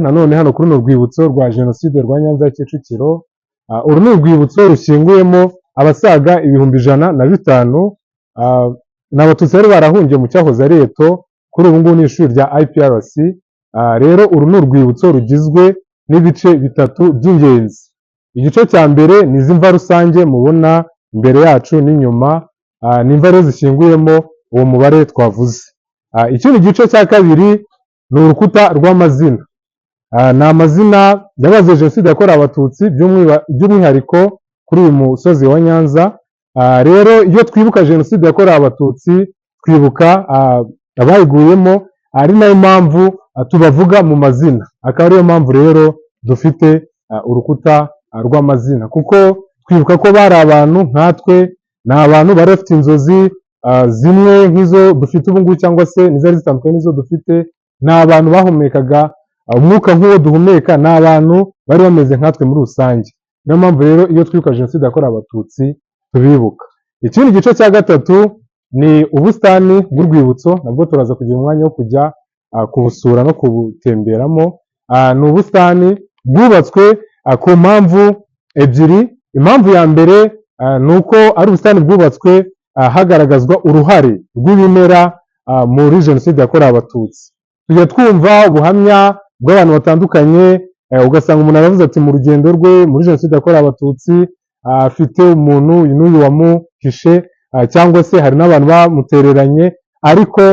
nanone hano kuri runo rwibutso rwa Jenoside rwa Nyanza ya Kicukiro. Uru ni urwibutso rushyinguyemo abasaga 105,000 ni Abatutsi bari barahungiye mu cyahoze ari Eto, kuri ubu ngubu ni ishuri rya IPRC. Rero uru ni urwibutso rugizwe n'ibice bitatu by'ingenzi. Igice cya mbere ni izi mva rusange mubona imbere yacu n'inyuma, ni imva rero zishyinguyemo uwo mubare twavuze. Ikindi gice cya kabiri ni urukuta rw'amazina. Ni amazina y'abazize Jenoside yakorewe Abatutsi by'umwihariko kuri uyu musozi wa Nyanza. Rero iyo twibuka Jenoside yakorewe Abatutsi twibuka abayiguyemo, ari nayo mpamvu tubavuga mu mazina. Akaba ariyo mpamvu rero dufite urukuta rw'amazina, kuko twibuka ko bari abantu nkatwe, ni abantu bari bafite inzozi zimwe nk'izo dufite ubu ngubu cyangwa se n'izari zitandukanye n'izo dufite. Ni abantu bahumekaga umwuka nk'uwo duhumeka, ni abantu bari bameze nkatwe muri rusange. Niyo mpamvu rero iyo twibuka Jenoside yakorewe Abatutsi tubibuka. Ikindi gice cya gatatu ni ubusitani bw'urwibutso, nabwo turaza kugira umwanya wo kujya kubusura no kubutemberamo. Ni ubusitani bwubatswe ku mpamvu ebyiri. Impamvu ya mbere ni uko ari ubusitani bwubatswe hagaragazwa uruhare rw'ibimera muri Jenoside yakorewe Abatutsi. Tujya twumva ubuhamya bw'abantu batandukanye, ugasanga umuntu aravuze ati mu rugendo rwe muri Jenoside yakorewe Abatutsi afite umuntu n'uyu wamuhishe, cyangwa se hari n'abantu bamutereranye, ariko